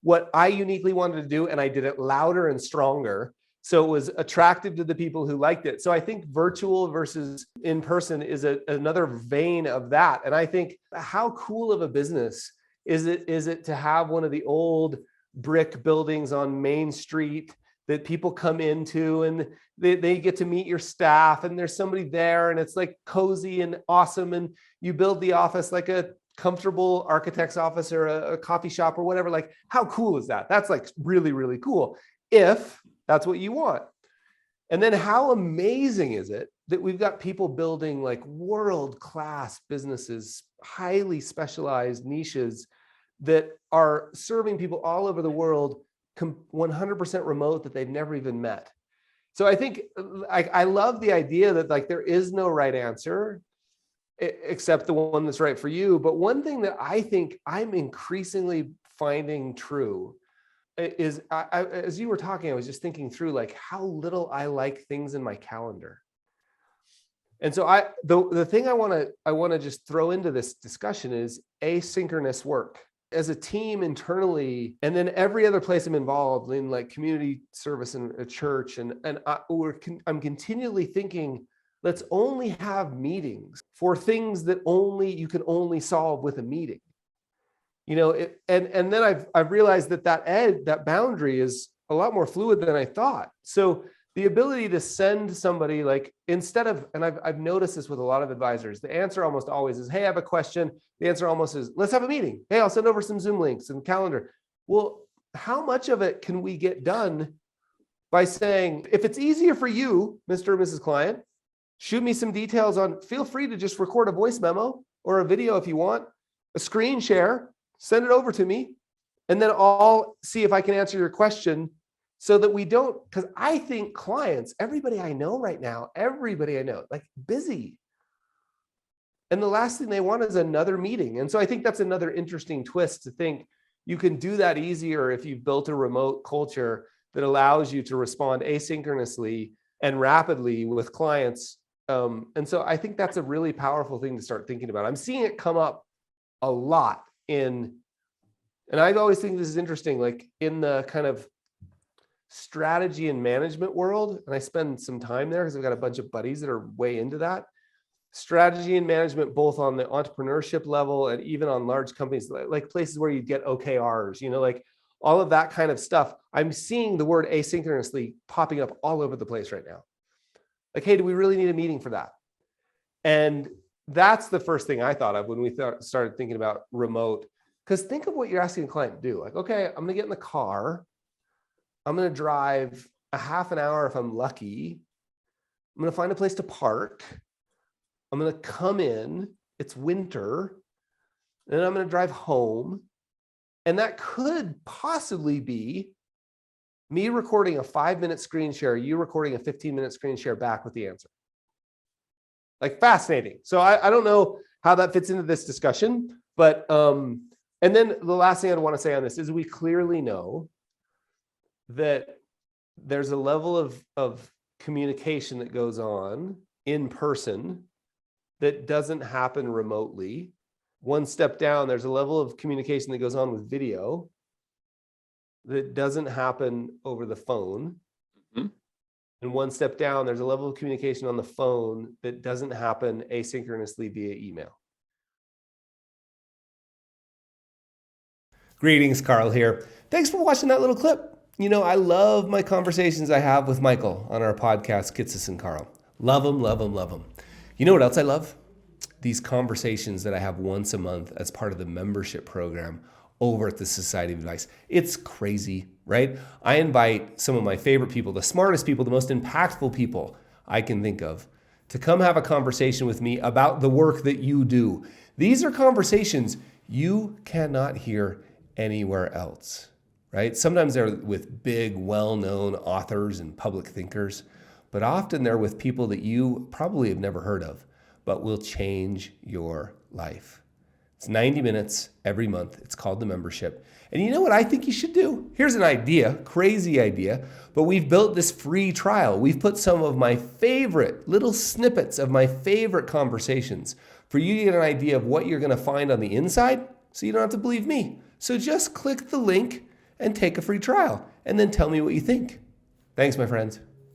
what I uniquely wanted to do, and I did it louder and stronger. So it was attractive to the people who liked it. So I think virtual versus in person is another vein of that. And I think how cool of a business is it to have one of the old brick buildings on Main Street that people come into, and they get to meet your staff, and there's somebody there, and it's like cozy and awesome. And you build the office like a comfortable architect's office or a coffee shop or whatever. Like, how cool is that? That's like really, really cool if that's what you want. And then how amazing is it that we've got people building like world-class businesses, highly specialized niches that are serving people all over the world, 100% remote, that they've never even met. So I think I love the idea that like there is no right answer except the one that's right for you. But one thing that I think I'm increasingly finding true is, as you were talking, I was just thinking through like how little I like things in my calendar. And so the thing I want to just throw into this discussion is asynchronous work. As a team internally, and then every other place I'm involved in, like community service and a church, and I'm continually thinking, let's only have meetings for things that you can only solve with a meeting. You know, and then I've realized that boundary is a lot more fluid than I thought. So the ability to send somebody, like, instead of, and I've noticed this with a lot of advisors, the answer almost always is, hey, I have a question. The answer almost is, let's have a meeting. Hey, I'll send over some Zoom links and calendar. Well, how much of it can we get done by saying, if it's easier for you, Mr. or Mrs. Client, shoot me some details on, feel free to just record a voice memo or a video if you want, a screen share, send it over to me, and then I'll see if I can answer your question. So that we don't, because I think clients, everybody I know right now, like busy. And the last thing they want is another meeting. And so I think that's another interesting twist to think you can do that easier if you've built a remote culture that allows you to respond asynchronously and rapidly with clients. And so I think that's a really powerful thing to start thinking about. I'm seeing it come up a lot and I always think this is interesting, like in the kind of strategy and management world, and I spend some time there because I've got a bunch of buddies that are way into that. Strategy and management, both on the entrepreneurship level and even on large companies, like places where you get OKRs, you know, like all of that kind of stuff. I'm seeing the word asynchronously popping up all over the place right now. Like, hey, do we really need a meeting for that? And that's the first thing I thought of when we started thinking about remote. Because think of what you're asking a client to do. Like, okay, I'm going to get in the car. I'm going to drive a half an hour if I'm lucky. I'm going to find a place to park. I'm going to come in. It's winter. And then I'm going to drive home. And that could possibly be me recording a 5-minute screen share, you recording a 15-minute screen share back with the answer. Like, fascinating. So I don't know how that fits into this discussion, but, and then the last thing I'd want to say on this is we clearly know that there's a level of communication that goes on in person that doesn't happen remotely. One step down, there's a level of communication that goes on with video that doesn't happen over the phone. Mm-hmm. And one step down, there's a level of communication on the phone that doesn't happen asynchronously via email. Greetings, Carl here. Thanks for watching that little clip. You know, I love my conversations I have with Michael on our podcast, Kitces and Carl. Love them, love them, love them. You know what else I love? These conversations that I have once a month as part of the membership program over at the Society of Advice. It's crazy, right? I invite some of my favorite people, the smartest people, the most impactful people I can think of, to come have a conversation with me about the work that you do. These are conversations you cannot hear anywhere else. Right? Sometimes they're with big, well-known authors and public thinkers, but often they're with people that you probably have never heard of, but will change your life. It's 90 minutes every month. It's called the membership. And you know what I think you should do? Here's an idea, crazy idea, but we've built this free trial. We've put some of my favorite little snippets of my favorite conversations for you to get an idea of what you're going to find on the inside, so you don't have to believe me. So just click the link and take a free trial and then tell me what you think. Thanks, my friends.